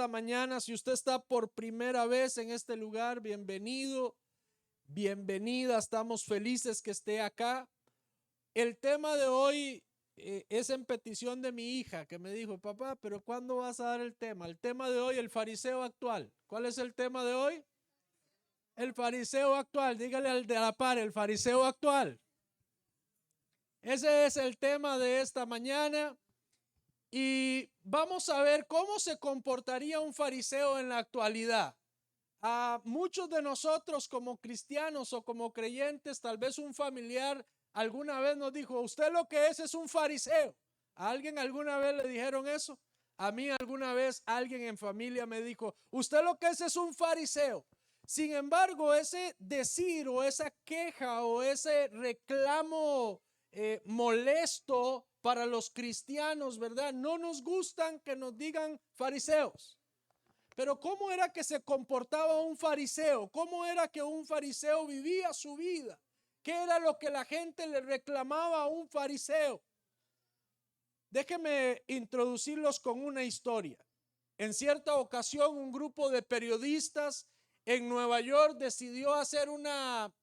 esta mañana. Si usted está por primera vez en este lugar, bienvenido, bienvenida. Estamos felices que esté acá. El tema de hoy es en petición de mi hija, que me dijo: papá, pero ¿cuándo vas a dar el tema? El tema de hoy, el fariseo actual. ¿Cuál es el tema de hoy? El fariseo actual. Dígale al de la par, el fariseo actual. Ese es el tema de esta mañana. Y vamos a ver cómo se comportaría un fariseo en la actualidad. A muchos de nosotros como cristianos o como creyentes, tal vez un familiar alguna vez nos dijo: usted lo que es un fariseo. ¿A alguien alguna vez le dijeron eso? A mí alguna vez alguien en familia me dijo: usted lo que es un fariseo. Sin embargo, ese decir o esa queja o ese reclamo molesto para los cristianos, ¿verdad? No nos gustan que nos digan fariseos. Pero ¿cómo era que se comportaba un fariseo? ¿Cómo era que un fariseo vivía su vida? ¿Qué era lo que la gente le reclamaba a un fariseo? Déjenme introducirlos con una historia. En cierta ocasión, un grupo de periodistas en Nueva York decidió hacer una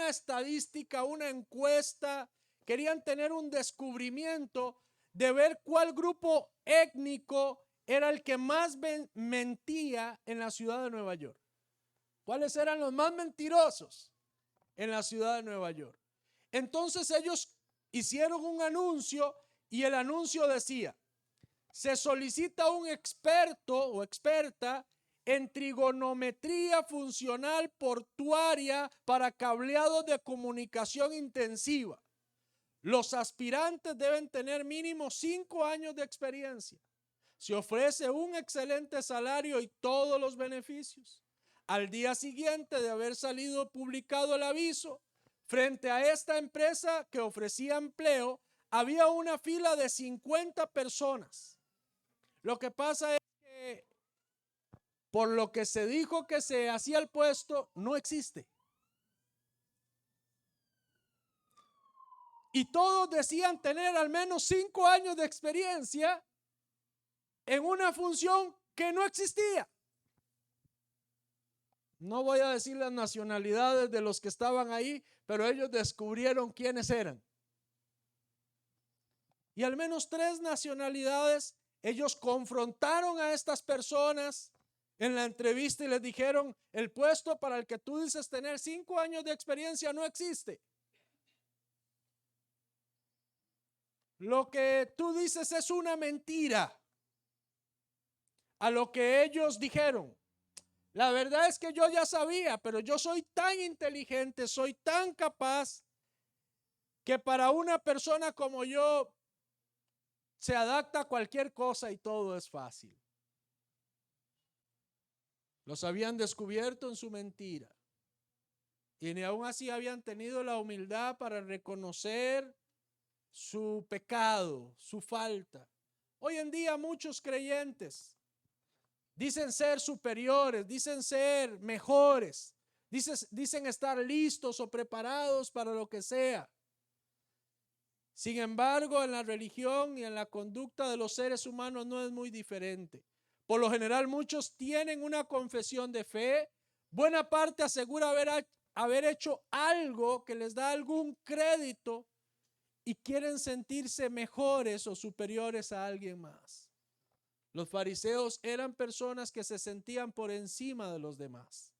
estadística, una encuesta. Querían tener un descubrimiento de ver cuál grupo étnico era el que más mentía en la ciudad de Nueva York. ¿Cuáles eran los más mentirosos en la ciudad de Nueva York? Entonces ellos hicieron un anuncio y el anuncio decía: se solicita un experto o experta en trigonometría funcional portuaria para cableados de comunicación intensiva. Los aspirantes deben tener mínimo 5 años de experiencia. Se ofrece un excelente salario y todos los beneficios. Al día siguiente de haber salido publicado el aviso, frente a esta empresa que ofrecía empleo, había una fila de 50 personas. Lo que pasa es que por lo que se dijo que se hacía el puesto, no existe. Y todos decían tener al menos 5 años de experiencia en una función que no existía. No voy a decir las nacionalidades de los que estaban ahí, pero ellos descubrieron quiénes eran. Y al menos 3 nacionalidades, ellos confrontaron a estas personas en la entrevista y les dijeron: el puesto para el que tú dices tener 5 años de experiencia no existe. Lo que tú dices es una mentira. A lo que ellos dijeron: la verdad es que yo ya sabía, pero yo soy tan inteligente, soy tan capaz, que para una persona como yo se adapta a cualquier cosa y todo es fácil. Los habían descubierto en su mentira. Y ni aún así habían tenido la humildad para reconocer su pecado, su falta. Hoy en día muchos creyentes dicen ser superiores, dicen ser mejores, dicen estar listos o preparados para lo que sea. Sin embargo, en la religión y en la conducta de los seres humanos no es muy diferente. Por lo general, muchos tienen una confesión de fe. Buena parte asegura haber hecho algo que les da algún crédito y quieren sentirse mejores o superiores a alguien más. Los fariseos eran personas que se sentían por encima de los demás.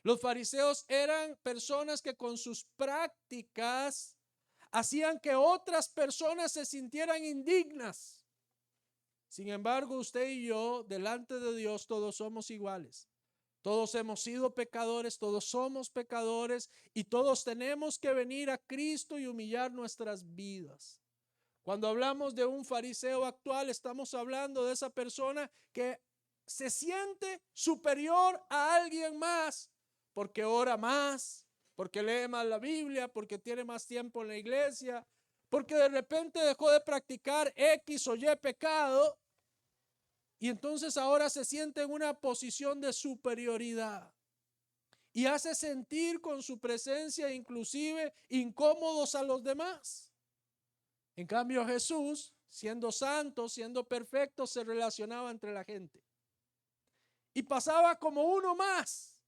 Los fariseos eran personas que con sus prácticas hacían que otras personas se sintieran indignas. Sin embargo, usted y yo, delante de Dios, todos somos iguales. Todos hemos sido pecadores, todos somos pecadores y todos tenemos que venir a Cristo y humillar nuestras vidas. Cuando hablamos de un fariseo actual, estamos hablando de esa persona que se siente superior a alguien más porque ora más, porque lee más la Biblia, porque tiene más tiempo en la iglesia, porque de repente dejó de practicar X o Y pecado y entonces ahora se siente en una posición de superioridad y hace sentir con su presencia inclusive incómodos a los demás. En cambio, Jesús, siendo santo, siendo perfecto, se relacionaba entre la gente. y pasaba como uno más.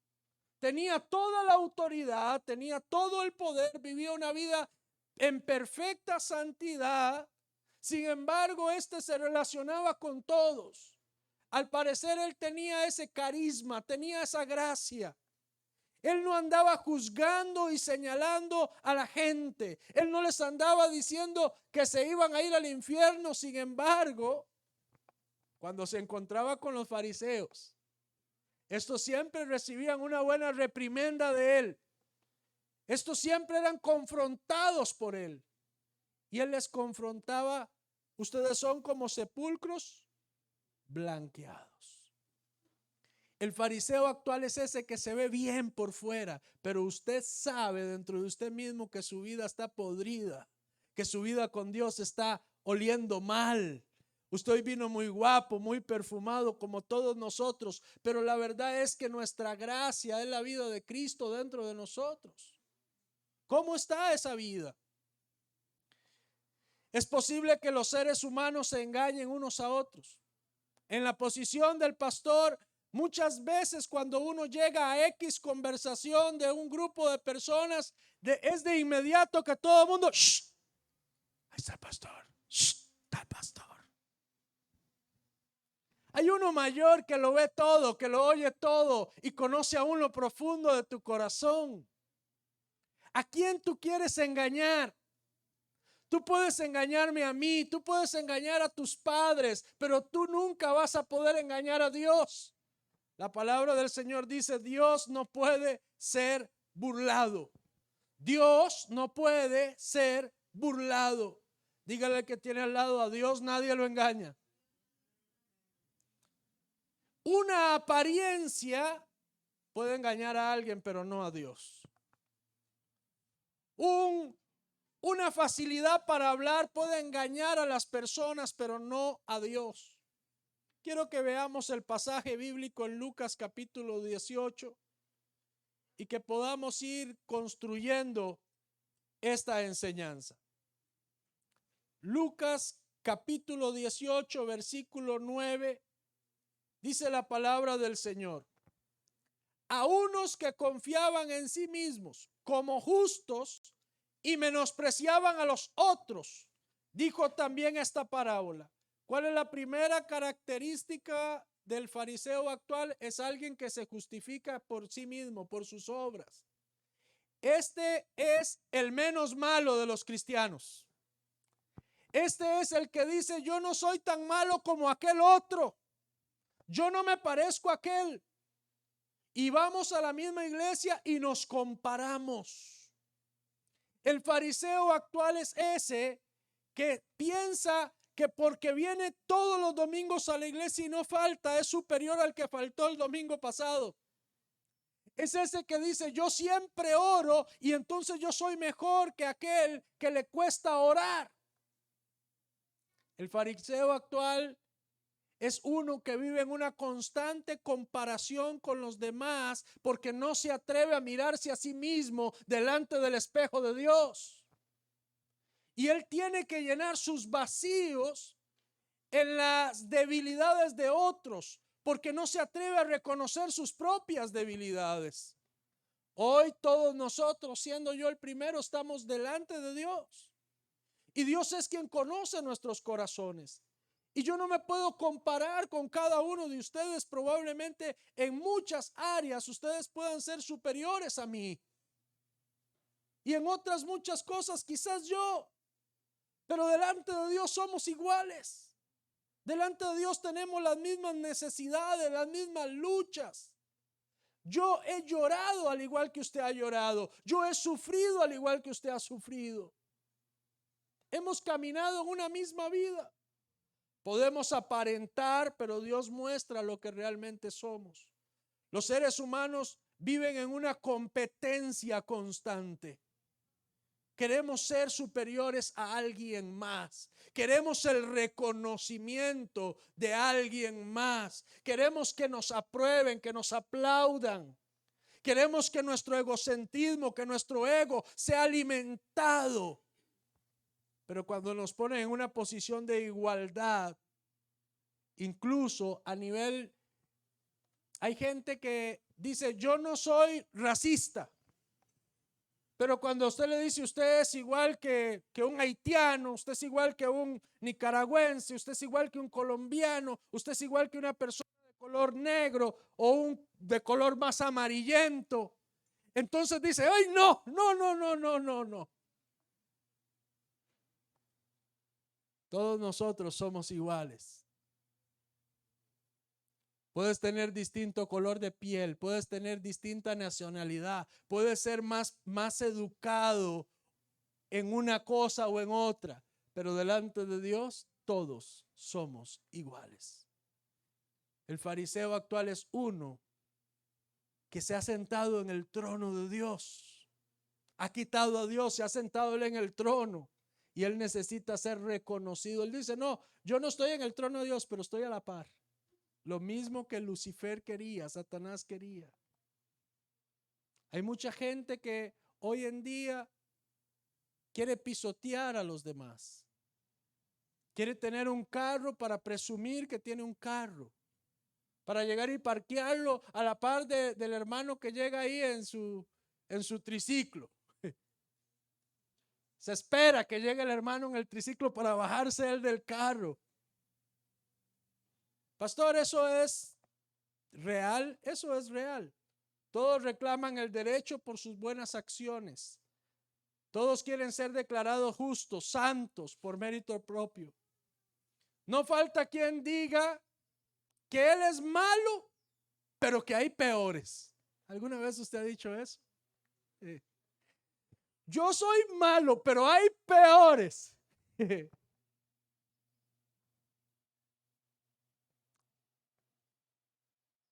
Tenía toda la autoridad, tenía todo el poder, vivía una vida en perfecta santidad. Sin embargo, se relacionaba con todos. Al parecer él tenía ese carisma, tenía esa gracia. Él no andaba juzgando y señalando a la gente. Él no les andaba diciendo que se iban a ir al infierno. Sin embargo, cuando se encontraba con los fariseos, estos siempre recibían una buena reprimenda de él. Estos siempre eran confrontados por él. Y él les confrontaba: ustedes son como sepulcros blanqueados. El fariseo actual es ese que se ve bien por fuera, pero usted sabe dentro de usted mismo que su vida está podrida, que su vida con Dios está oliendo mal. Usted vino muy guapo, muy perfumado como todos nosotros, pero la verdad es que nuestra gracia es la vida de Cristo dentro de nosotros. ¿Cómo está esa vida? Es posible que los seres humanos se engañen unos a otros. En la posición del pastor, muchas veces cuando uno llega a X conversación de un grupo de personas, es de inmediato que todo el mundo, ¡shh! Ahí está el pastor, ¡shh! Está el pastor. Hay uno mayor que lo ve todo, que lo oye todo y conoce aún lo profundo de tu corazón. ¿A quién tú quieres engañar? Tú puedes engañarme a mí, tú puedes engañar a tus padres, pero tú nunca vas a poder engañar a Dios. La palabra del Señor dice: Dios no puede ser burlado. Dios no puede ser burlado. Dígale que tiene al lado: a Dios nadie lo engaña. Una apariencia puede engañar a alguien, pero no a Dios. Una facilidad para hablar puede engañar a las personas, pero no a Dios. Quiero que veamos el pasaje bíblico en Lucas capítulo 18 y que podamos ir construyendo esta enseñanza. Lucas capítulo 18, versículo 9, dice la palabra del Señor: a unos que confiaban en sí mismos como justos y menospreciaban a los otros, dijo también esta parábola. ¿Cuál es la primera característica del fariseo actual? Es alguien que se justifica por sí mismo, por sus obras. Este es el menos malo de los cristianos. Este es el que dice: yo no soy tan malo como aquel otro. Yo no me parezco a aquel. Y vamos a la misma iglesia y nos comparamos. El fariseo actual es ese que piensa que porque viene todos los domingos a la iglesia y no falta, es superior al que faltó el domingo pasado. Es ese que dice: yo siempre oro y entonces yo soy mejor que aquel que le cuesta orar. El fariseo actual es uno que vive en una constante comparación con los demás porque no se atreve a mirarse a sí mismo delante del espejo de Dios. Y él tiene que llenar sus vacíos en las debilidades de otros porque no se atreve a reconocer sus propias debilidades. Hoy todos nosotros, siendo yo el primero, estamos delante de Dios. Y Dios es quien conoce nuestros corazones. Y yo no me puedo comparar con cada uno de ustedes. Probablemente en muchas áreas ustedes puedan ser superiores a mí. Y en otras muchas cosas quizás yo. Pero delante de Dios somos iguales. Delante de Dios tenemos las mismas necesidades, las mismas luchas. Yo he llorado al igual que usted ha llorado. Yo he sufrido al igual que usted ha sufrido. Hemos caminado en una misma vida. Podemos aparentar, pero Dios muestra lo que realmente somos. Los seres humanos viven en una competencia constante. Queremos ser superiores a alguien más. Queremos el reconocimiento de alguien más. Queremos que nos aprueben, que nos aplaudan. Queremos que nuestro egocentrismo, que nuestro ego sea alimentado. Pero cuando nos ponen en una posición de igualdad, incluso a nivel Hay gente que dice, yo no soy racista. Pero cuando usted le dice, usted es igual que un haitiano, usted es igual que un nicaragüense, usted es igual que un colombiano, usted es igual que una persona de color negro o un de color más amarillento, entonces dice, ay, no, no, no, no, no, no, no. Todos nosotros somos iguales. Puedes tener distinto color de piel, puedes tener distinta nacionalidad, puedes ser más educado en una cosa o en otra, pero delante de Dios todos somos iguales. El fariseo actual es uno que se ha sentado en el trono de Dios, ha quitado a Dios, se ha sentado él en el trono y él necesita ser reconocido. Él dice, no, yo no estoy en el trono de Dios, pero estoy a la par. Lo mismo que Lucifer quería, Satanás quería. Hay mucha gente que hoy en día quiere pisotear a los demás. Quiere tener un carro para presumir que tiene un carro. Para llegar y parquearlo a la par del hermano que llega ahí en su triciclo. Se espera que llegue el hermano en el triciclo para bajarse él del carro. Pastor, ¿eso es real? Eso es real. Todos reclaman el derecho por sus buenas acciones. Todos quieren ser declarados justos, santos por mérito propio. No falta quien diga que él es malo, pero que hay peores. ¿Alguna vez usted ha dicho eso? Yo soy malo, pero hay peores.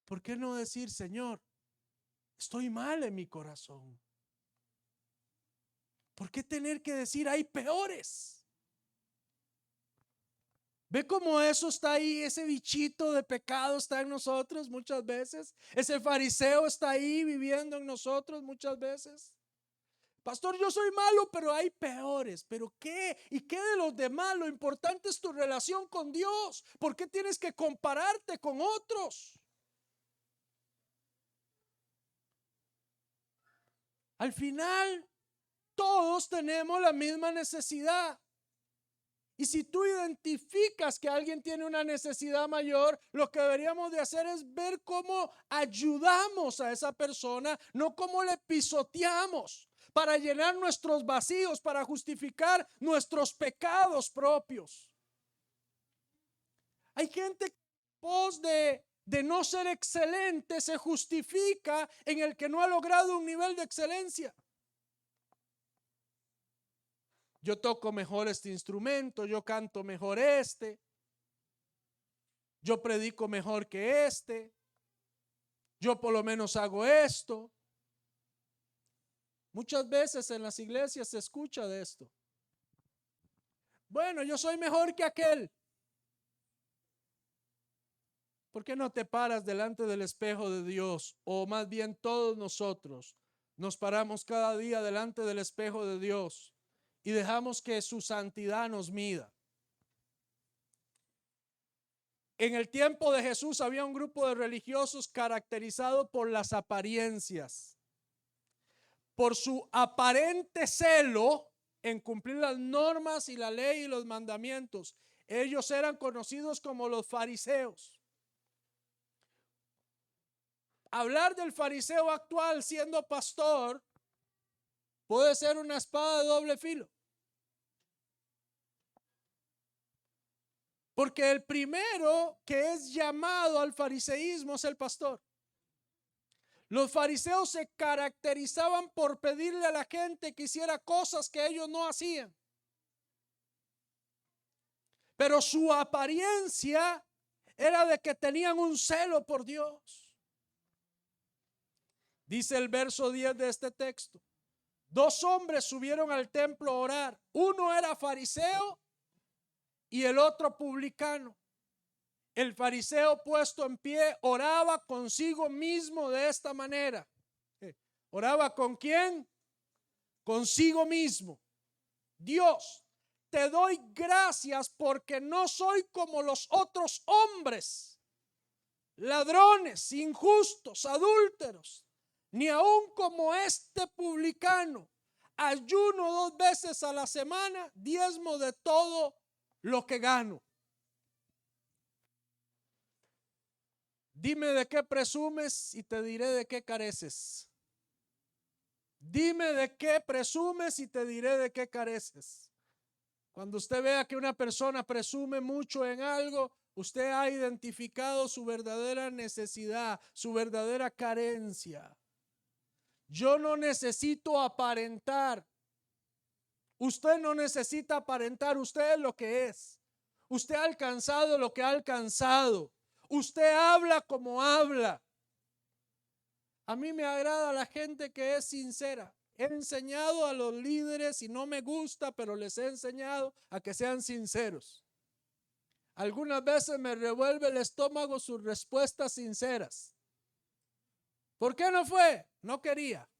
¿Por qué no decir, Señor, estoy mal en mi corazón? ¿Por qué tener que decir hay peores? ¿Ve cómo eso está ahí? Ese bichito de pecado está en nosotros muchas veces. Ese fariseo está ahí viviendo en nosotros muchas veces. Pastor, yo soy malo, pero hay peores. ¿Pero qué? ¿Y qué de los demás? Lo importante es tu relación con Dios. ¿Por qué tienes que compararte con otros? Al final, todos tenemos la misma necesidad. Y si tú identificas que alguien tiene una necesidad mayor, lo que deberíamos de hacer es ver cómo ayudamos a esa persona, no cómo le pisoteamos para llenar nuestros vacíos, para justificar nuestros pecados propios. Hay gente que en pos de no ser excelente se justifica en el que no ha logrado un nivel de excelencia. Yo toco mejor este instrumento, yo canto mejor este, yo predico mejor que este, yo por lo menos hago esto. Muchas veces en las iglesias se escucha de esto. Bueno, yo soy mejor que aquel. ¿Por qué no te paras delante del espejo de Dios? O más bien todos nosotros nos paramos cada día delante del espejo de Dios y dejamos que su santidad nos mida. En el tiempo de Jesús había un grupo de religiosos caracterizado por las apariencias, por su aparente celo en cumplir las normas y la ley y los mandamientos. Ellos eran conocidos como los fariseos. Hablar del fariseo actual siendo pastor puede ser una espada de doble filo. Porque el primero que es llamado al fariseísmo es el pastor. Los fariseos se caracterizaban por pedirle a la gente que hiciera cosas que ellos no hacían. Pero su apariencia era de que tenían un celo por Dios. Dice el verso 10 de este texto: 2 hombres subieron al templo a orar. Uno era fariseo y el otro publicano. El fariseo, puesto en pie, oraba consigo mismo de esta manera. ¿Oraba con quién? Consigo mismo. Dios, te doy gracias porque no soy como los otros hombres, ladrones, injustos, adúlteros, ni aun como este publicano. Ayuno 2 veces a la semana, diezmo de todo lo que gano. Dime de qué presumes y te diré de qué careces. Dime de qué presumes y te diré de qué careces. Cuando usted vea que una persona presume mucho en algo, usted ha identificado su verdadera necesidad, su verdadera carencia. Yo no necesito aparentar. Usted no necesita aparentar, usted es lo que es. Usted ha alcanzado lo que ha alcanzado. Usted habla como habla. A mí me agrada la gente que es sincera. He enseñado a los líderes y no me gusta, pero les he enseñado a que sean sinceros. Algunas veces me revuelve el estómago sus respuestas sinceras. ¿Por qué no fue? No quería.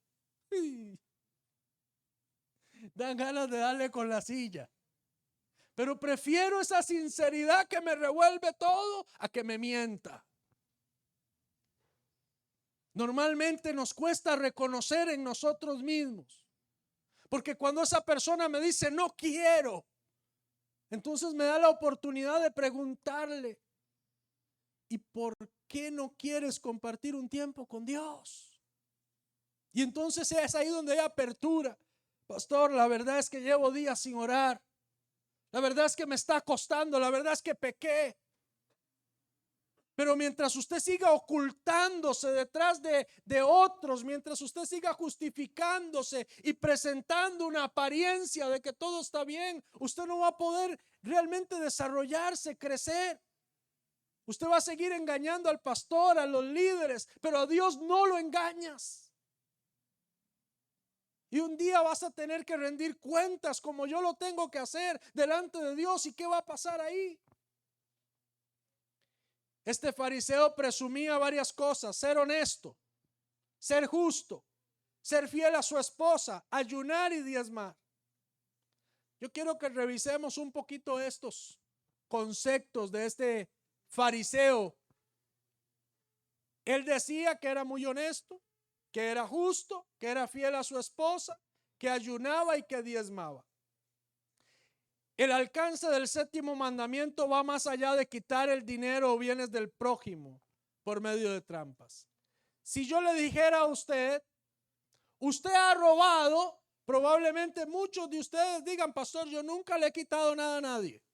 Dan ganas de darle con la silla. Pero prefiero esa sinceridad que me revuelve todo a que me mienta. Normalmente nos cuesta reconocer en nosotros mismos. Porque cuando esa persona me dice no quiero, entonces me da la oportunidad de preguntarle, ¿y por qué no quieres compartir un tiempo con Dios? Y entonces es ahí donde hay apertura. Pastor, la verdad es que llevo días sin orar. La verdad es que me está costando. La verdad es que pequé. Pero mientras usted siga ocultándose detrás de otros, mientras usted siga justificándose y presentando una apariencia de que todo está bien, usted no va a poder realmente desarrollarse, crecer. Usted va a seguir engañando al pastor, a los líderes, pero a Dios no lo engañas. Y un día vas a tener que rendir cuentas como yo lo tengo que hacer delante de Dios. ¿Y qué va a pasar ahí? Este fariseo presumía varias cosas: ser honesto, ser justo, ser fiel a su esposa, ayunar y diezmar. Yo quiero que revisemos un poquito estos conceptos de este fariseo. Él decía que era muy honesto, que era justo, que era fiel a su esposa, que ayunaba y que diezmaba. El alcance del séptimo mandamiento va más allá de quitar el dinero o bienes del prójimo por medio de trampas. Si yo le dijera a usted, usted ha robado, probablemente muchos de ustedes digan, pastor, yo nunca le he quitado nada a nadie.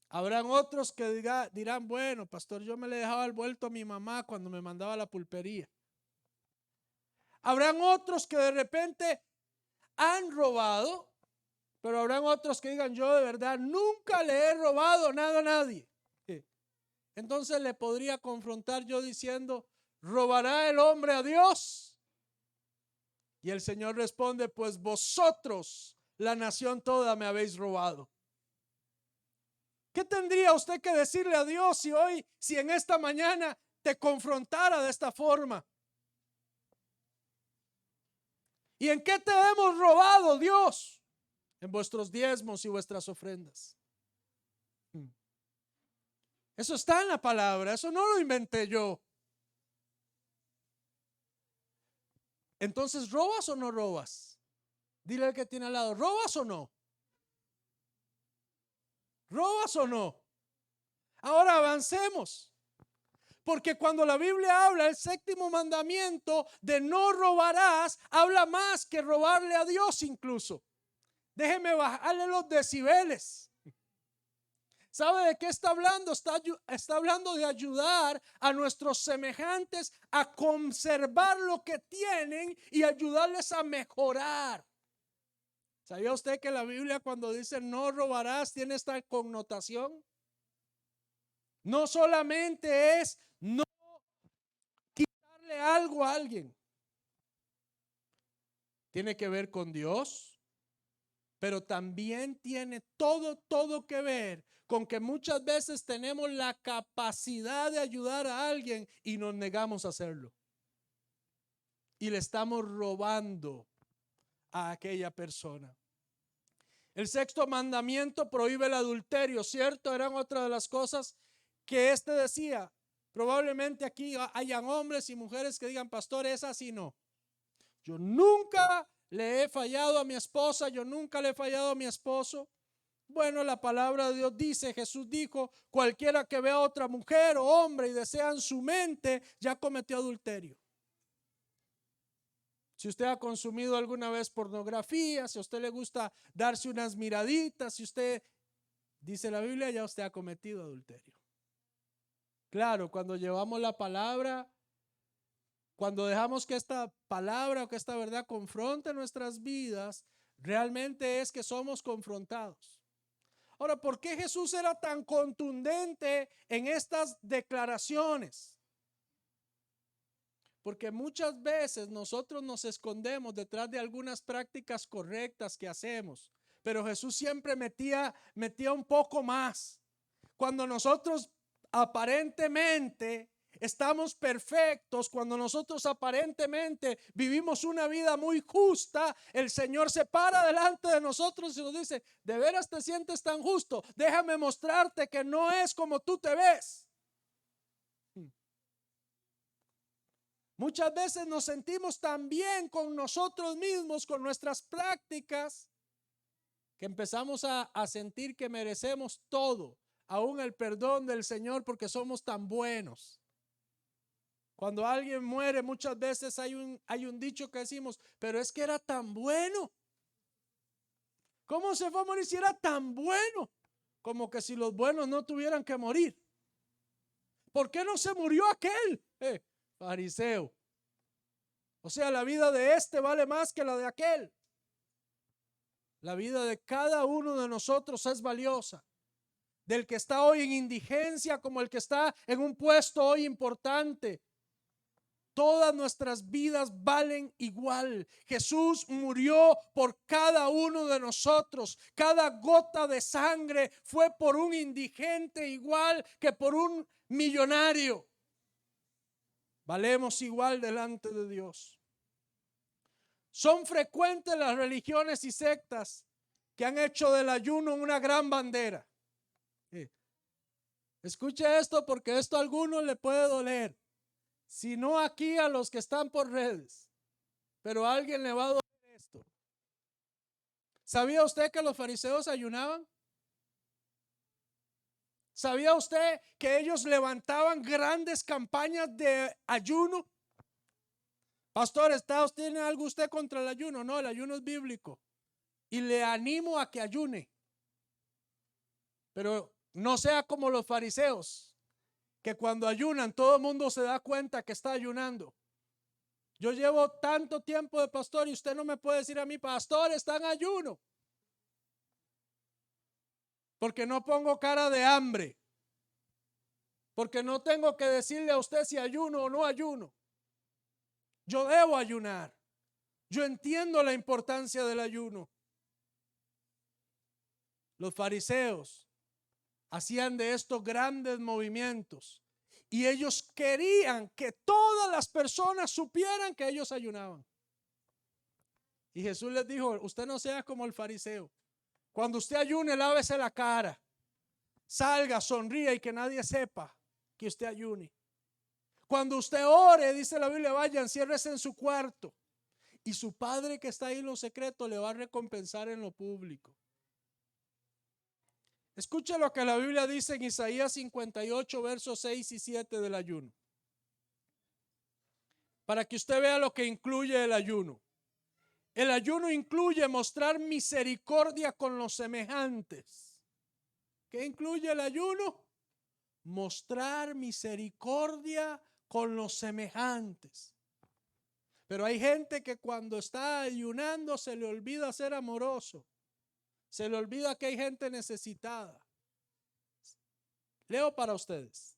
Habrán otros que dirán, bueno, pastor, yo me le dejaba el vuelto a mi mamá cuando me mandaba a la pulpería. Habrán otros que de repente han robado, pero habrán otros que digan, yo de verdad nunca le he robado nada a nadie. Entonces le podría confrontar yo diciendo, ¿robará el hombre a Dios? Y el Señor responde, pues vosotros, la nación toda, me habéis robado. ¿Qué tendría usted que decirle a Dios si en esta mañana te confrontara de esta forma? ¿Y en qué te hemos robado, Dios? En vuestros diezmos y vuestras ofrendas. Eso está en la palabra, eso no lo inventé yo. Entonces, ¿robas o no robas? Dile al que tiene al lado, ¿robas o no? ¿Robas o no? Ahora avancemos. Porque cuando la Biblia habla el séptimo mandamiento de no robarás, habla más que robarle a Dios incluso. Déjeme bajarle los decibeles. ¿Sabe de qué está hablando? Está hablando de ayudar a nuestros semejantes a conservar lo que tienen y ayudarles a mejorar. ¿Sabía usted que la Biblia cuando dice no robarás tiene esta connotación? No solamente es no quitarle algo a alguien. Tiene que ver con Dios, pero también tiene todo que ver con que muchas veces tenemos la capacidad de ayudar a alguien y nos negamos a hacerlo. Y le estamos robando a aquella persona. El sexto mandamiento prohíbe el adulterio, ¿cierto? Eran otra de las cosas que decía. Probablemente aquí hayan hombres y mujeres que digan, pastor, es así, no. Yo nunca le he fallado a mi esposa, yo nunca le he fallado a mi esposo. Bueno, la palabra de Dios dice, Jesús dijo, cualquiera que vea a otra mujer o hombre y desea en su mente, ya cometió adulterio. Si usted ha consumido alguna vez pornografía, si a usted le gusta darse unas miraditas, si usted, dice la Biblia, ya usted ha cometido adulterio. Claro, cuando llevamos la palabra, cuando dejamos que esta palabra o que esta verdad confronte nuestras vidas, realmente es que somos confrontados. Ahora, ¿por qué Jesús era tan contundente en estas declaraciones? Porque muchas veces nosotros nos escondemos detrás de algunas prácticas correctas que hacemos, pero Jesús siempre metía un poco más. Cuando nosotros aparentemente estamos perfectos, cuando nosotros aparentemente vivimos una vida muy justa, el Señor se para delante de nosotros y nos dice, ¿de veras te sientes tan justo? Déjame mostrarte que no es como tú te ves. Muchas veces nos sentimos tan bien con nosotros mismos, con nuestras prácticas, que empezamos a sentir que merecemos todo, aún el perdón del Señor, porque somos tan buenos. Cuando alguien muere, muchas veces hay un dicho que decimos, pero es que era tan bueno. ¿Cómo se fue a morir si era tan bueno? Como que si los buenos no tuvieran que morir. ¿Por qué no se murió aquel? Fariseo. O sea, la vida de este vale más que la de aquel. La vida de cada uno de nosotros es valiosa. Del que está hoy en indigencia como el que está en un puesto hoy importante. Todas nuestras vidas valen igual. Jesús murió por cada uno de nosotros. Cada gota de sangre fue por un indigente igual que por un millonario. Valemos igual delante de Dios. Son frecuentes las religiones y sectas que han hecho del ayuno una gran bandera. Escuche esto porque esto a algunos le puede doler. Si no aquí a los que están por redes, pero a alguien le va a doler esto. ¿Sabía usted que los fariseos ayunaban? ¿Sabía usted que ellos levantaban grandes campañas de ayuno? Pastor, ¿tiene algo usted contra el ayuno? No, el ayuno es bíblico. Y le animo a que ayune. Pero no sea como los fariseos, que cuando ayunan todo el mundo se da cuenta que está ayunando. Yo llevo tanto tiempo de pastor y usted no me puede decir a mí, pastor, está en ayuno. Porque no pongo cara de hambre. Porque no tengo que decirle a usted si ayuno o no ayuno. Yo debo ayunar. Yo entiendo la importancia del ayuno. Los fariseos hacían de estos grandes movimientos y ellos querían que todas las personas supieran que ellos ayunaban. Y Jesús les dijo, usted no sea como el fariseo. Cuando usted ayune, lávese la cara, salga, sonríe y que nadie sepa que usted ayune. Cuando usted ore, dice la Biblia, vaya, enciérrese en su cuarto y su Padre que está ahí en lo secreto le va a recompensar en lo público. Escuche lo que la Biblia dice en Isaías 58, versos 6 y 7 del ayuno. Para que usted vea lo que incluye el ayuno. El ayuno incluye mostrar misericordia con los semejantes. ¿Qué incluye el ayuno? Mostrar misericordia con los semejantes. Pero hay gente que cuando está ayunando se le olvida ser amoroso. Se le olvida que hay gente necesitada. Leo para ustedes.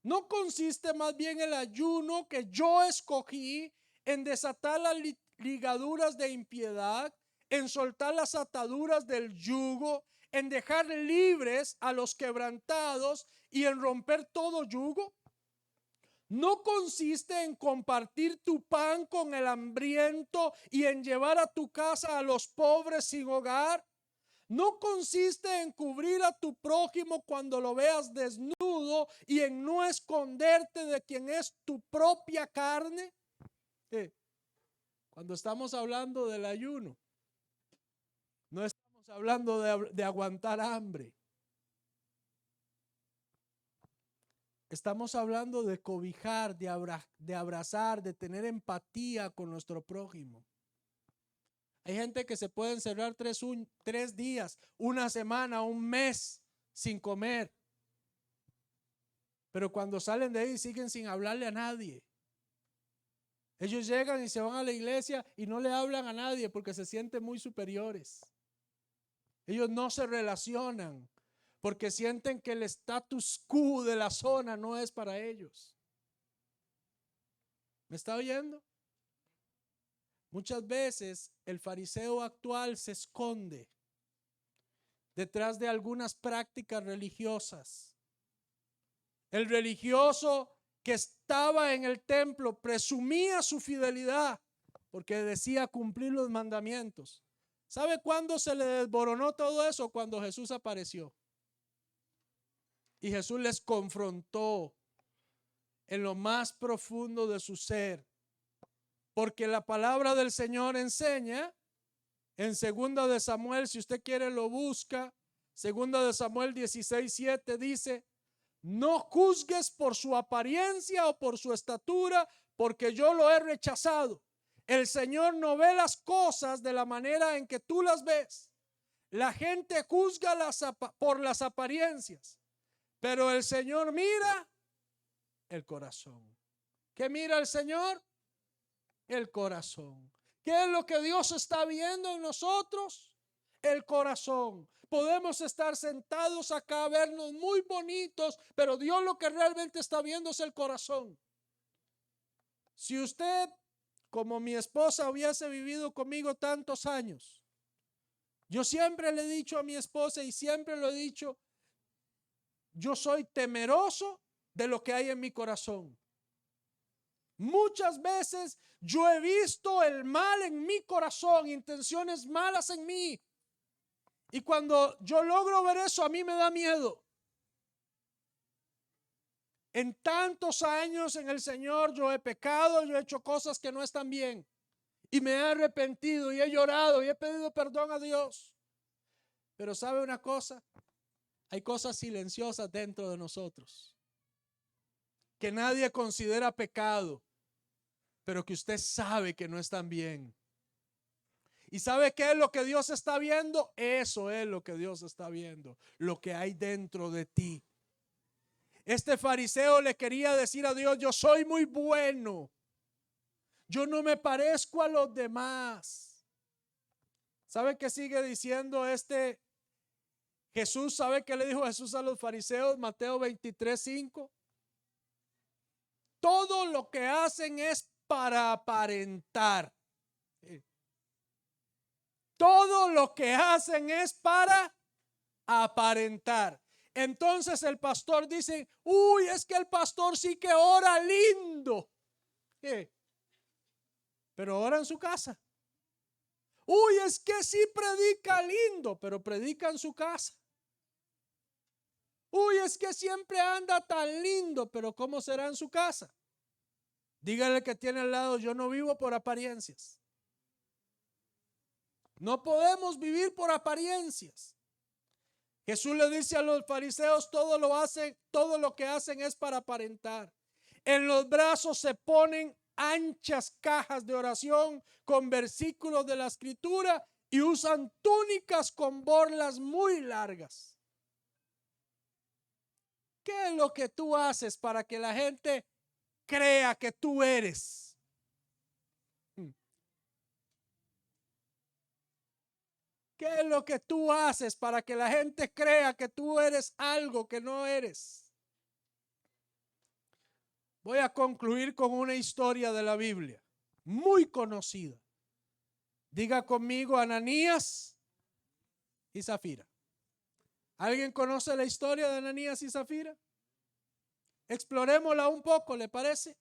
¿No consiste más bien el ayuno que yo escogí en desatar las ligaduras de impiedad, en soltar las ataduras del yugo, en dejar libres a los quebrantados y en romper todo yugo? ¿No consiste en compartir tu pan con el hambriento y en llevar a tu casa a los pobres sin hogar? no consiste en cubrir a tu prójimo cuando lo veas desnudo y en no esconderte de quien es tu propia carne. Cuando estamos hablando del ayuno, no estamos hablando de aguantar hambre. Estamos hablando de cobijar, de abrazar, de tener empatía con nuestro prójimo. Hay gente que se puede encerrar 3 días, una semana, un mes sin comer. Pero cuando salen de ahí siguen sin hablarle a nadie. Ellos llegan y se van a la iglesia y no le hablan a nadie porque se sienten muy superiores. Ellos no se relacionan porque sienten que el status quo de la zona no es para ellos. ¿Me está oyendo? Muchas veces el fariseo actual se esconde detrás de algunas prácticas religiosas. El religioso que estaba en el templo presumía su fidelidad porque decía cumplir los mandamientos. ¿Sabe cuándo se le desboronó todo eso? Cuando Jesús apareció. Y Jesús les confrontó en lo más profundo de su ser. Porque la palabra del Señor enseña en 2 de Samuel, si usted quiere lo busca, 2 de Samuel 16:7 dice: no juzgues por su apariencia o por su estatura, porque yo lo he rechazado. El Señor no ve las cosas de la manera en que tú las ves. La gente juzga por las apariencias, pero el Señor mira el corazón. ¿Qué mira el Señor? El corazón. ¿Qué es lo que Dios está viendo en nosotros? El corazón. Podemos estar sentados acá, vernos muy bonitos, pero Dios lo que realmente está viendo es el corazón. Si usted, como mi esposa, hubiese vivido conmigo tantos años, yo siempre le he dicho a mi esposa y siempre lo he dicho, yo soy temeroso de lo que hay en mi corazón. Muchas veces yo he visto el mal en mi corazón, intenciones malas en mí. Y cuando yo logro ver eso, a mí me da miedo. En tantos años en el Señor yo he pecado, yo he hecho cosas que no están bien. Y me he arrepentido y he llorado y he pedido perdón a Dios. Pero ¿sabe una cosa? Hay cosas silenciosas dentro de nosotros que nadie considera pecado, pero que usted sabe que no están bien. ¿Y sabe qué es lo que Dios está viendo? Eso es lo que Dios está viendo, lo que hay dentro de ti. Este fariseo le quería decir a Dios: yo soy muy bueno, yo no me parezco a los demás. ¿Sabe qué sigue diciendo Jesús? ¿Sabe qué le dijo Jesús a los fariseos? Mateo 23:5. Todo lo que hacen es para aparentar. Todo lo que hacen es para aparentar. Entonces el pastor dice: uy, es que el pastor sí que ora lindo. Pero ora en su casa. Uy, es que sí predica lindo, pero predica en su casa. Uy, es que siempre anda tan lindo, pero ¿cómo será en su casa? Dígale que tiene al lado: yo no vivo por apariencias. No podemos vivir por apariencias. Jesús le dice a los fariseos: todo lo que hacen es para aparentar. En los brazos se ponen anchas cajas de oración con versículos de la escritura y usan túnicas con borlas muy largas. ¿Qué es lo que tú haces para que la gente crea que tú eres? ¿Qué es lo que tú haces para que la gente crea que tú eres algo que no eres? Voy a concluir con una historia de la Biblia muy conocida. Diga conmigo: Ananías y Zafira. ¿Alguien conoce la historia de Ananías y Zafira? Explorémosla un poco, ¿le parece?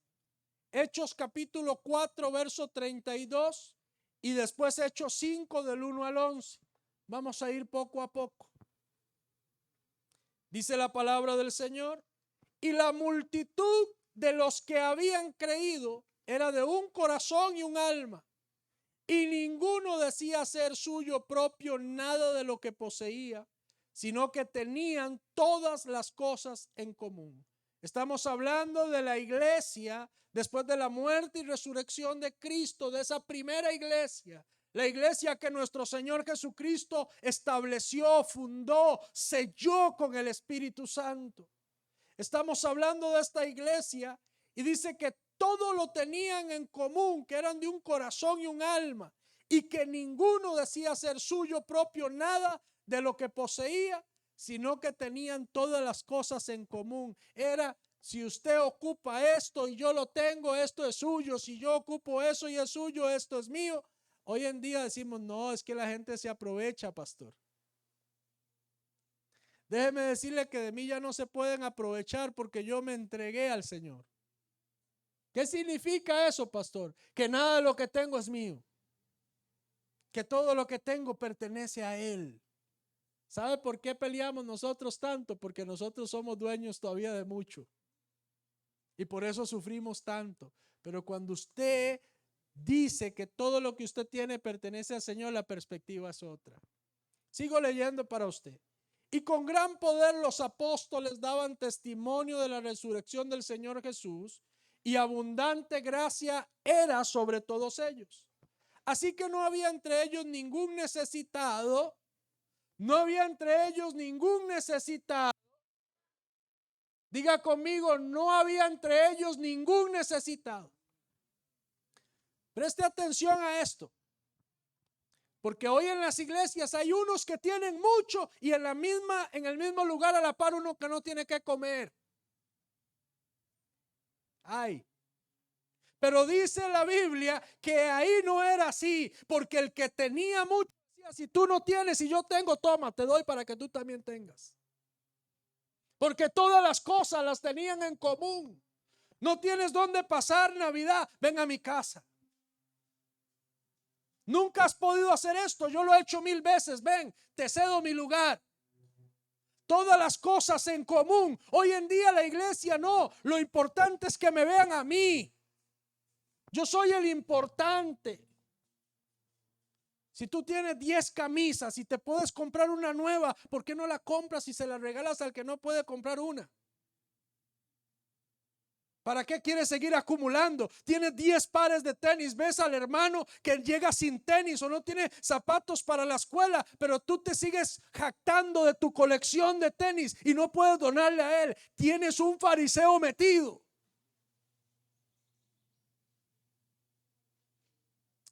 Hechos capítulo 4, verso 32 y después Hechos 5 del 1 al 11. Vamos a ir poco a poco. Dice la palabra del Señor: y la multitud de los que habían creído era de un corazón y un alma, y ninguno decía ser suyo propio nada de lo que poseía, sino que tenían todas las cosas en común. Estamos hablando de la iglesia después de la muerte y resurrección de Cristo, de esa primera iglesia. La iglesia que nuestro Señor Jesucristo estableció, fundó, selló con el Espíritu Santo. Estamos hablando de esta iglesia y dice que todo lo tenían en común, que eran de un corazón y un alma, y que ninguno decía ser suyo propio nada de lo que poseía, sino que tenían todas las cosas en común. Era: si usted ocupa esto y yo lo tengo, esto es suyo. Si yo ocupo eso y es suyo, esto es mío. Hoy en día decimos: no, es que la gente se aprovecha, pastor. Déjeme decirle que de mí ya no se pueden aprovechar porque yo me entregué al Señor. ¿Qué significa eso, pastor? Que nada de lo que tengo es mío. Que todo lo que tengo pertenece a Él. ¿Sabe por qué peleamos nosotros tanto? Porque nosotros somos dueños todavía de mucho. Y por eso sufrimos tanto. Pero cuando usted dice que todo lo que usted tiene pertenece al Señor, la perspectiva es otra. Sigo leyendo para usted. Y con gran poder los apóstoles daban testimonio de la resurrección del Señor Jesús, y abundante gracia era sobre todos ellos. Así que no había entre ellos ningún necesitado. No había entre ellos ningún necesitado. Diga conmigo: no había entre ellos ningún necesitado. Preste atención a esto. Porque hoy en las iglesias hay unos que tienen mucho y en el mismo lugar a la par uno que no tiene que comer. Ay. Pero dice la Biblia que ahí no era así, porque el que tenía mucho decía: si tú no tienes y yo tengo, toma, te doy para que tú también tengas. Porque todas las cosas las tenían en común. No tienes dónde pasar Navidad, ven a mi casa. Nunca has podido hacer esto, yo lo he hecho 1000 veces, ven, te cedo mi lugar. Todas las cosas en común. Hoy en día la iglesia no, lo importante es que me vean a mí. Yo soy el importante. Si tú tienes 10 camisas y te puedes comprar una nueva, ¿por qué no la compras y se la regalas al que no puede comprar una? ¿Para qué quieres seguir acumulando? Tienes 10 pares de tenis, ves al hermano que llega sin tenis o no tiene zapatos para la escuela, pero tú te sigues jactando de tu colección de tenis y no puedes donarle a él. Tienes un fariseo metido.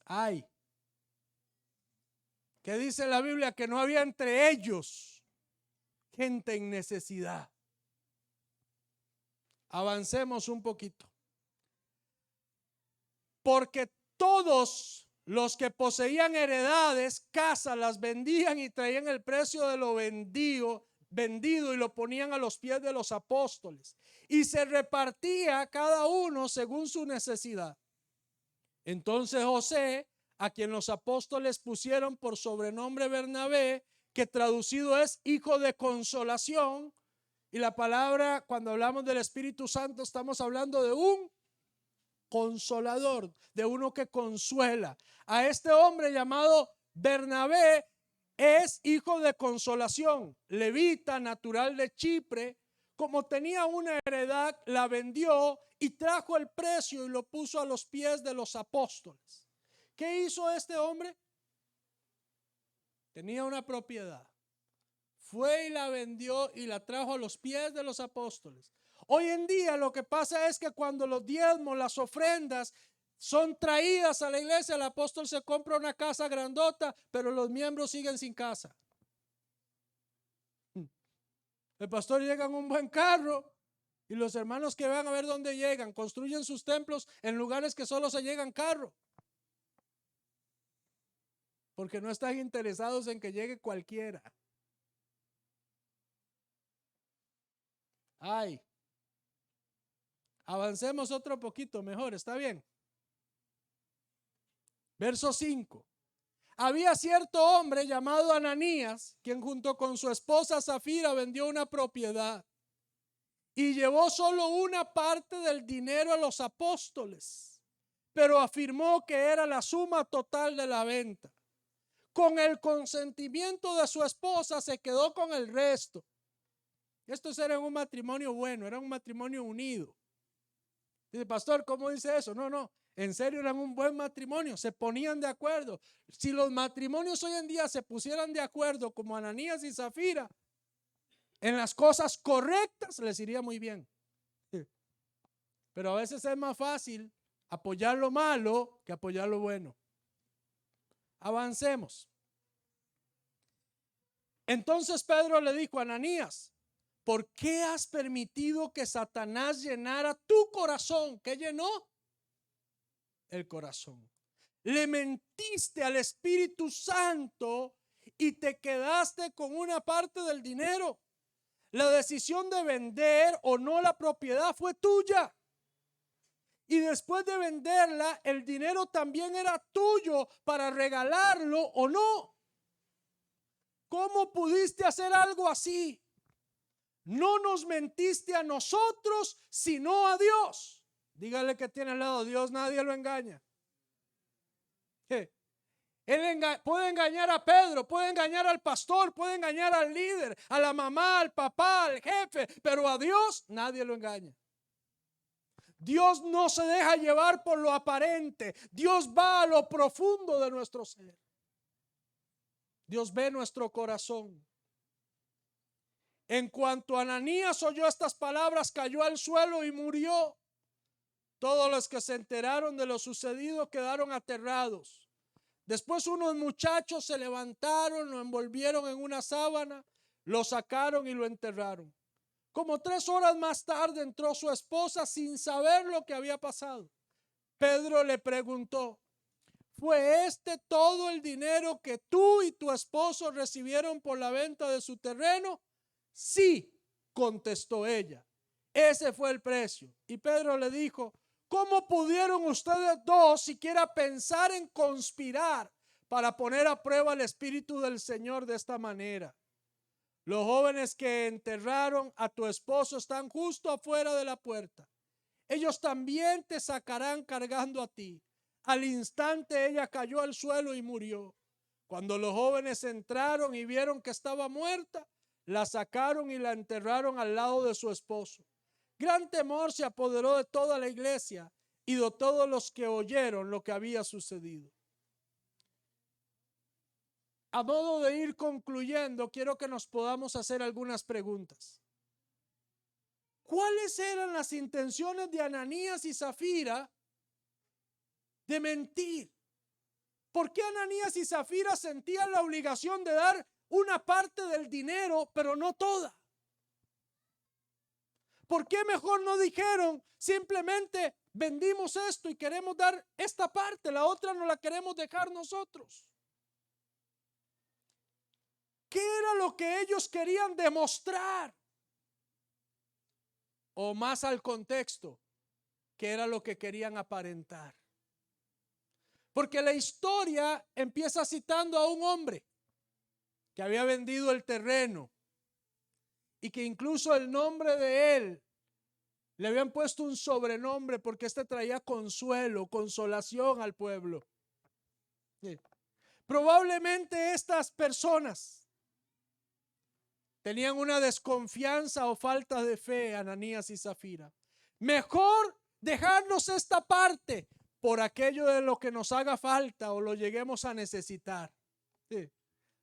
Ay, ¿qué dice la Biblia? Que no había entre ellos gente en necesidad. Avancemos un poquito. Porque todos los que poseían heredades, casas, las vendían y traían el precio de lo vendido y lo ponían a los pies de los apóstoles. Y se repartía cada uno según su necesidad. Entonces José, a quien los apóstoles pusieron por sobrenombre Bernabé, que traducido es hijo de consolación, y la palabra, cuando hablamos del Espíritu Santo, estamos hablando de un consolador, de uno que consuela. A este hombre llamado Bernabé es hijo de consolación, levita, natural de Chipre. Como tenía una heredad, la vendió y trajo el precio y lo puso a los pies de los apóstoles. ¿Qué hizo este hombre? Tenía una propiedad. Fue y la vendió y la trajo a los pies de los apóstoles. Hoy en día lo que pasa es que cuando los diezmos, las ofrendas son traídas a la iglesia, el apóstol se compra una casa grandota, pero los miembros siguen sin casa. El pastor llega en un buen carro y los hermanos que van a ver dónde llegan, construyen sus templos en lugares que solo se llega en carro. Porque no están interesados en que llegue cualquiera. Ay, avancemos otro poquito mejor, ¿está bien? Verso 5. Había cierto hombre llamado Ananías, quien junto con su esposa Zafira vendió una propiedad y llevó solo una parte del dinero a los apóstoles, pero afirmó que era la suma total de la venta. Con el consentimiento de su esposa se quedó con el resto. Estos eran un matrimonio bueno, era un matrimonio unido. Dice, pastor, ¿cómo dice eso? No, en serio eran un buen matrimonio, se ponían de acuerdo. Si los matrimonios hoy en día se pusieran de acuerdo como Ananías y Zafira en las cosas correctas, les iría muy bien. Pero a veces es más fácil apoyar lo malo que apoyar lo bueno. Avancemos. Entonces Pedro le dijo a Ananías, ¿por qué has permitido que Satanás llenara tu corazón? ¿Qué llenó? El corazón. Le mentiste al Espíritu Santo y te quedaste con una parte del dinero. La decisión de vender o no la propiedad fue tuya. Y después de venderla, el dinero también era tuyo para regalarlo o no. ¿Cómo pudiste hacer algo así? No nos mentiste a nosotros, sino a Dios. Dígale que tiene al lado, Dios nadie lo engaña. Él puede engañar a Pedro, puede engañar al pastor, puede engañar al líder, a la mamá, al papá, al jefe, pero a Dios nadie lo engaña. Dios no se deja llevar por lo aparente. Dios va a lo profundo de nuestro ser. Dios ve nuestro corazón. En cuanto Ananías oyó estas palabras, cayó al suelo y murió. Todos los que se enteraron de lo sucedido quedaron aterrados. Después unos muchachos se levantaron, lo envolvieron en una sábana, lo sacaron y lo enterraron. Como 3 horas más tarde entró su esposa sin saber lo que había pasado. Pedro le preguntó, ¿fue este todo el dinero que tú y tu esposo recibieron por la venta de su terreno? Sí, contestó ella. Ese fue el precio. Y Pedro le dijo, ¿cómo pudieron ustedes dos siquiera pensar en conspirar para poner a prueba el Espíritu del Señor de esta manera? Los jóvenes que enterraron a tu esposo están justo afuera de la puerta. Ellos también te sacarán cargando a ti. Al instante ella cayó al suelo y murió. Cuando los jóvenes entraron y vieron que estaba muerta, la sacaron y la enterraron al lado de su esposo. Gran temor se apoderó de toda la iglesia y de todos los que oyeron lo que había sucedido. A modo de ir concluyendo, quiero que nos podamos hacer algunas preguntas. ¿Cuáles eran las intenciones de Ananías y Zafira de mentir? ¿Por qué Ananías y Zafira sentían la obligación de dar una parte del dinero, pero no toda? ¿Por qué mejor no dijeron simplemente vendimos esto y queremos dar esta parte, la otra no la queremos dejar nosotros? ¿Qué era lo que ellos querían demostrar? O más al contexto, ¿qué era lo que querían aparentar? Porque la historia empieza citando a un hombre que había vendido el terreno y que incluso el nombre de él le habían puesto un sobrenombre porque este traía consuelo, consolación al pueblo. Sí. Probablemente estas personas tenían una desconfianza o falta de fe, Ananías y Zafira. Mejor dejarnos esta parte por aquello de lo que nos haga falta o lo lleguemos a necesitar. Sí.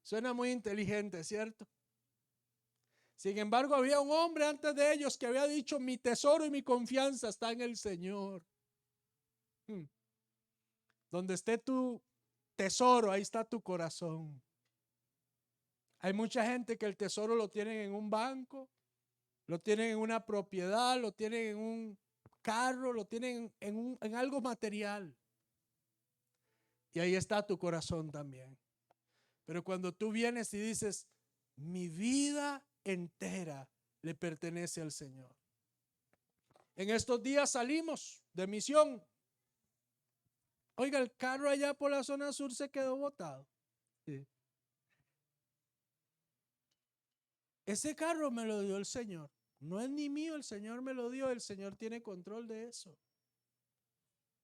Suena muy inteligente, ¿cierto? Sin embargo, había un hombre antes de ellos que había dicho, mi tesoro y mi confianza está en el Señor. Donde esté tu tesoro, ahí está tu corazón. Hay mucha gente que el tesoro lo tienen en un banco, lo tienen en una propiedad, lo tienen en un carro, lo tienen en algo material. Y ahí está tu corazón también. Pero cuando tú vienes y dices, mi vida entera le pertenece al Señor. En estos días salimos de misión. Oiga, el carro allá por la zona sur se quedó botado. Sí. Ese carro me lo dio el Señor. No es ni mío, el Señor me lo dio. El Señor tiene control de eso.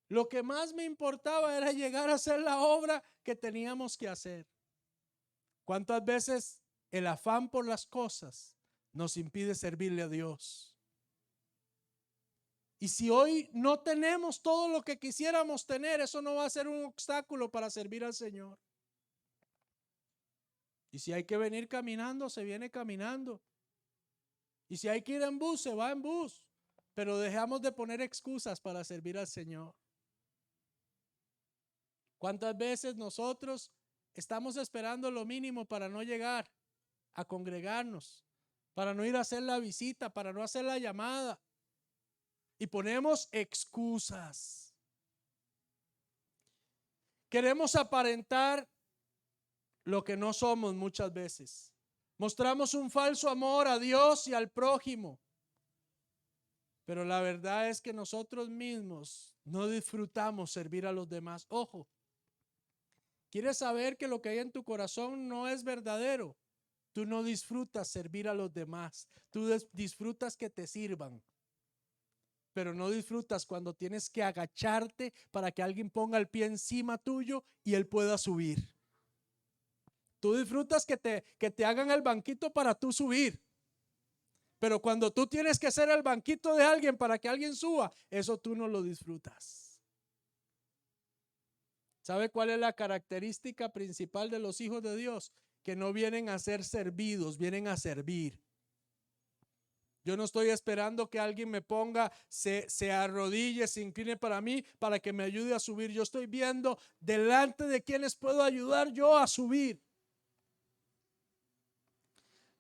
Lo que más me importaba era llegar a hacer la obra que teníamos que hacer. ¿Cuántas veces el afán por las cosas nos impide servirle a Dios? Y si hoy no tenemos todo lo que quisiéramos tener, eso no va a ser un obstáculo para servir al Señor. Y si hay que venir caminando, se viene caminando. Y si hay que ir en bus, se va en bus. Pero dejamos de poner excusas para servir al Señor. ¿Cuántas veces nosotros estamos esperando lo mínimo para no llegar a congregarnos, para no ir a hacer la visita, para no hacer la llamada? Y ponemos excusas. Queremos aparentar lo que no somos muchas veces. Mostramos un falso amor a Dios y al prójimo. Pero la verdad es que nosotros mismos no disfrutamos servir a los demás. Ojo, ¿quieres saber que lo que hay en tu corazón no es verdadero? Tú no disfrutas servir a los demás. Tú disfrutas que te sirvan. Pero no disfrutas cuando tienes que agacharte para que alguien ponga el pie encima tuyo y él pueda subir. Tú disfrutas que te hagan el banquito para tú subir. Pero cuando tú tienes que ser el banquito de alguien para que alguien suba, eso tú no lo disfrutas. ¿Sabe cuál es la característica principal de los hijos de Dios? Que no vienen a ser servidos, vienen a servir. Yo no estoy esperando que alguien me ponga, se arrodille, se incline para mí, para que me ayude a subir. Yo estoy viendo delante de quienes puedo ayudar yo a subir.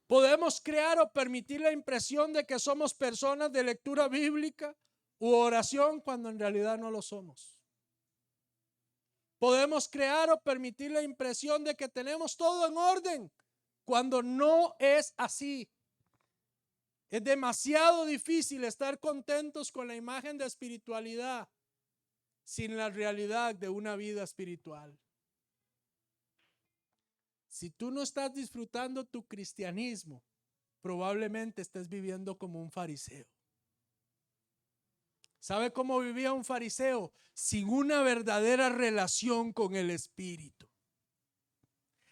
Podemos crear o permitir la impresión de que somos personas de lectura bíblica u oración cuando en realidad no lo somos. Podemos crear o permitir la impresión de que tenemos todo en orden cuando no es así. Es demasiado difícil estar contentos con la imagen de espiritualidad sin la realidad de una vida espiritual. Si tú no estás disfrutando tu cristianismo, probablemente estés viviendo como un fariseo. ¿Sabe cómo vivía un fariseo? Sin una verdadera relación con el Espíritu.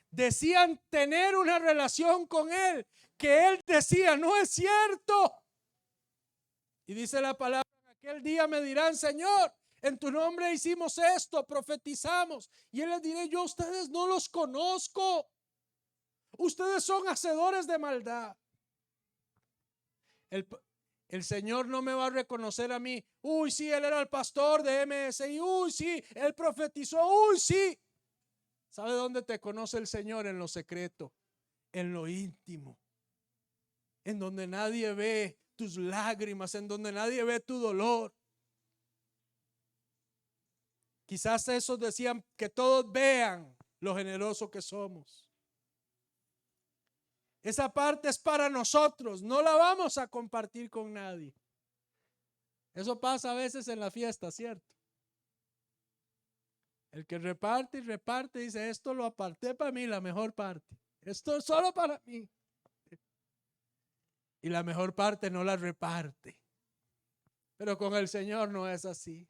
Decían tener una relación con Él, que Él decía, no es cierto. Y dice la palabra, en aquel día me dirán, Señor, en tu nombre hicimos esto, profetizamos. Y Él les diré, yo a ustedes no los conozco. Ustedes son hacedores de maldad. El Señor no me va a reconocer a mí. Uy, sí, Él era el pastor de MSI. Uy, sí, Él profetizó. Uy, sí. ¿Sabe dónde te conoce el Señor? En lo secreto, en lo íntimo, en donde nadie ve tus lágrimas, en donde nadie ve tu dolor. Quizás esos decían que todos vean lo generoso que somos. Esa parte es para nosotros, no la vamos a compartir con nadie. Eso pasa a veces en la fiesta, ¿cierto? El que reparte y reparte dice, esto lo aparté para mí, la mejor parte. Esto es solo para mí. Y la mejor parte no la reparte. Pero con el Señor no es así.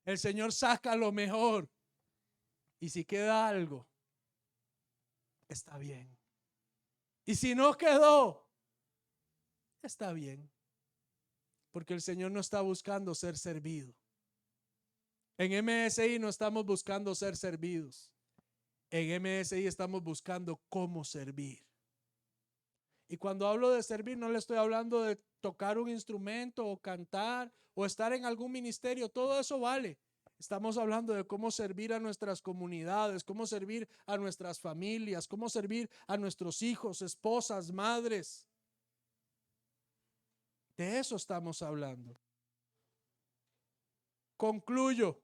El Señor saca lo mejor. Y si queda algo, está bien. Y si no quedó, está bien. Porque el Señor no está buscando ser servido. En MSI no estamos buscando ser servidos. En MSI estamos buscando cómo servir. Y cuando hablo de servir, no le estoy hablando de tocar un instrumento o cantar o estar en algún ministerio. Todo eso vale. Estamos hablando de cómo servir a nuestras comunidades, cómo servir a nuestras familias, cómo servir a nuestros hijos, esposas, madres. De eso estamos hablando. Concluyo.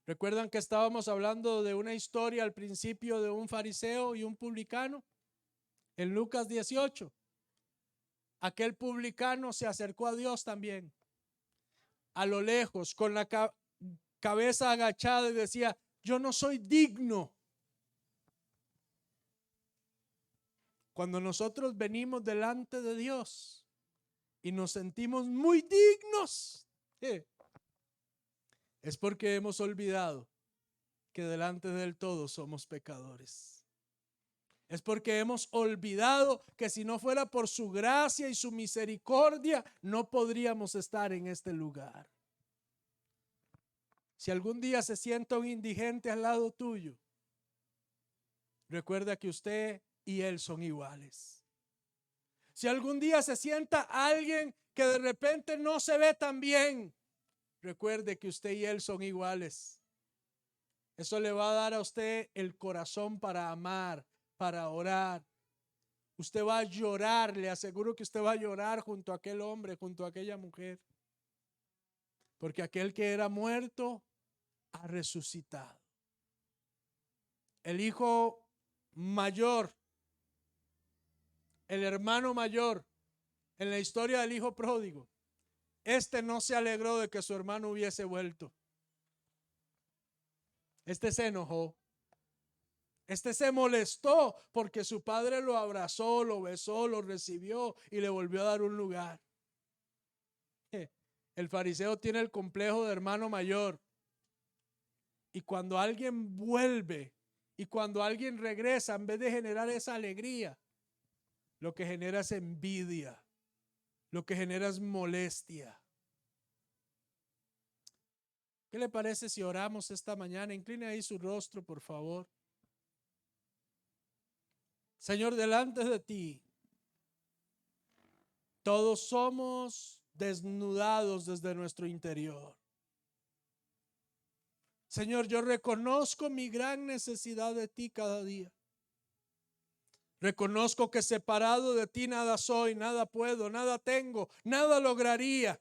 ¿Recuerdan que estábamos hablando de una historia al principio de un fariseo y un publicano? En Lucas 18. Aquel publicano se acercó a Dios también. A lo lejos, con la cabeza agachada y decía, yo no soy digno. Cuando nosotros venimos delante de Dios y nos sentimos muy dignos, es porque hemos olvidado que delante del todo somos pecadores. Es porque hemos olvidado que si no fuera por su gracia y su misericordia, no podríamos estar en este lugar. Si algún día se sienta un indigente al lado tuyo, recuerda que usted y él son iguales. Si algún día se sienta alguien que de repente no se ve tan bien, recuerde que usted y él son iguales. Eso le va a dar a usted el corazón para amar, para orar. Usted va a llorar, le aseguro que usted va a llorar junto a aquel hombre, junto a aquella mujer. Porque aquel que era muerto ha resucitado. El hijo mayor, el hermano mayor, en la historia del hijo pródigo, este no se alegró de que su hermano hubiese vuelto. Este se enojó. Este se molestó porque su padre lo abrazó, lo besó, lo recibió y le volvió a dar un lugar. El fariseo tiene el complejo de hermano mayor. Y cuando alguien vuelve y cuando alguien regresa, en vez de generar esa alegría, lo que genera es envidia, lo que genera es molestia. ¿Qué le parece si oramos esta mañana? Incline ahí su rostro, por favor. Señor, delante de ti, todos somos desnudados desde nuestro interior. Señor, yo reconozco mi gran necesidad de ti cada día. Reconozco que separado de ti nada soy, nada puedo, nada tengo, nada lograría.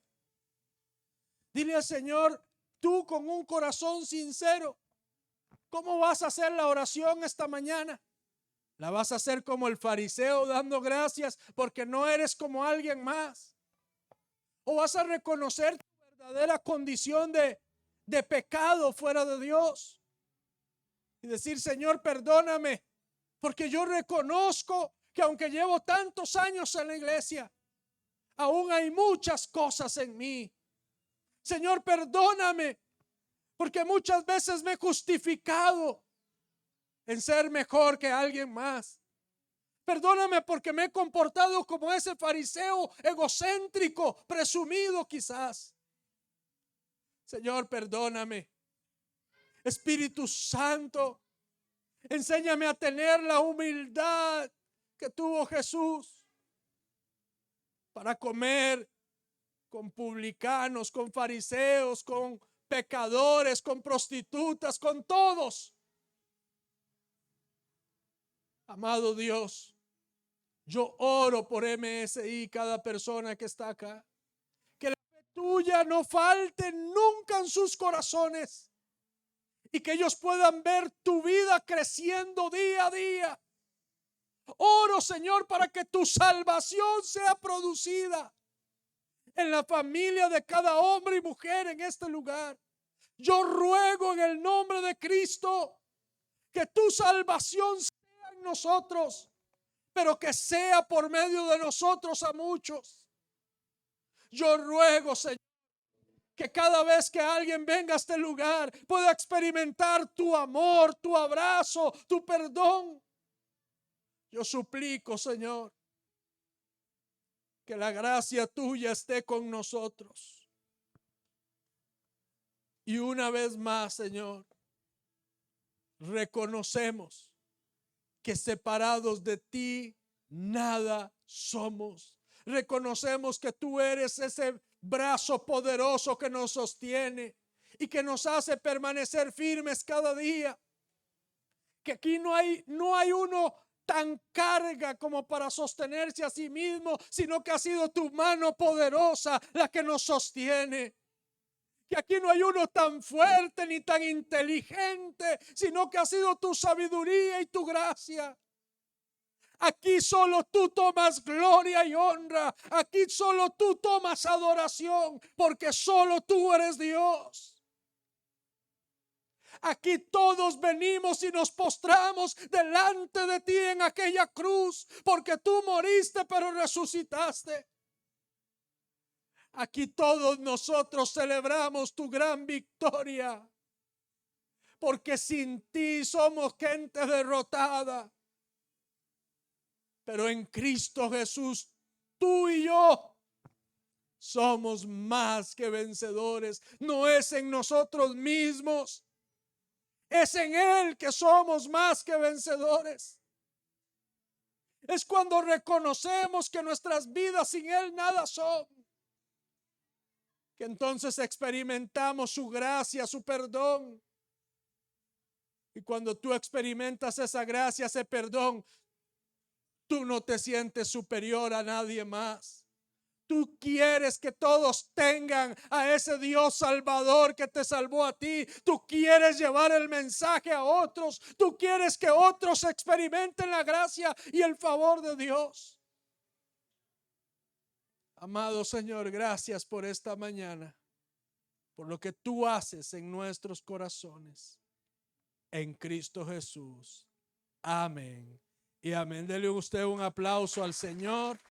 Dile al Señor, tú con un corazón sincero, ¿cómo vas a hacer la oración esta mañana? ¿La vas a hacer como el fariseo dando gracias porque no eres como alguien más? ¿O vas a reconocer tu verdadera condición de pecado fuera de Dios? Y decir, Señor, perdóname, porque yo reconozco que aunque llevo tantos años en la iglesia, aún hay muchas cosas en mí. Señor, perdóname, porque muchas veces me he justificado en ser mejor que alguien más. Perdóname porque me he comportado como ese fariseo egocéntrico, presumido quizás. Señor, perdóname. Espíritu Santo, enséñame a tener la humildad que tuvo Jesús para comer con publicanos, con fariseos, con pecadores, con prostitutas, con todos. Amado Dios, yo oro por MSI, cada persona que está acá. Que la fe tuya no falte nunca en sus corazones. Y que ellos puedan ver tu vida creciendo día a día. Oro, Señor, para que tu salvación sea producida en la familia de cada hombre y mujer en este lugar. Yo ruego en el nombre de Cristo que tu salvación sea en nosotros, pero que sea por medio de nosotros a muchos. Yo ruego, Señor, que cada vez que alguien venga a este lugar pueda experimentar tu amor, tu abrazo, tu perdón. Yo suplico, Señor, que la gracia tuya esté con nosotros. Y una vez más, Señor, reconocemos que separados de ti nada somos. Reconocemos que tú eres ese brazo poderoso que nos sostiene y que nos hace permanecer firmes cada día. Que aquí no hay uno tan carga como para sostenerse a sí mismo, sino que ha sido tu mano poderosa la que nos sostiene. Que aquí no hay uno tan fuerte ni tan inteligente, sino que ha sido tu sabiduría y tu gracia. Aquí solo tú tomas gloria y honra. Aquí solo tú tomas adoración, porque solo tú eres Dios. Aquí todos venimos y nos postramos delante de ti en aquella cruz, porque tú moriste pero resucitaste. Aquí todos nosotros celebramos tu gran victoria, porque sin ti somos gente derrotada. Pero en Cristo Jesús, tú y yo somos más que vencedores. No es en nosotros mismos, es en Él que somos más que vencedores. Es cuando reconocemos que nuestras vidas sin Él nada son, que entonces experimentamos su gracia, su perdón. Y cuando tú experimentas esa gracia, ese perdón, tú no te sientes superior a nadie más. Tú quieres que todos tengan a ese Dios salvador que te salvó a ti. Tú quieres llevar el mensaje a otros. Tú quieres que otros experimenten la gracia y el favor de Dios. Amado Señor, gracias por esta mañana, por lo que tú haces en nuestros corazones. En Cristo Jesús. Amén. Y amén. Dele usted un aplauso al Señor.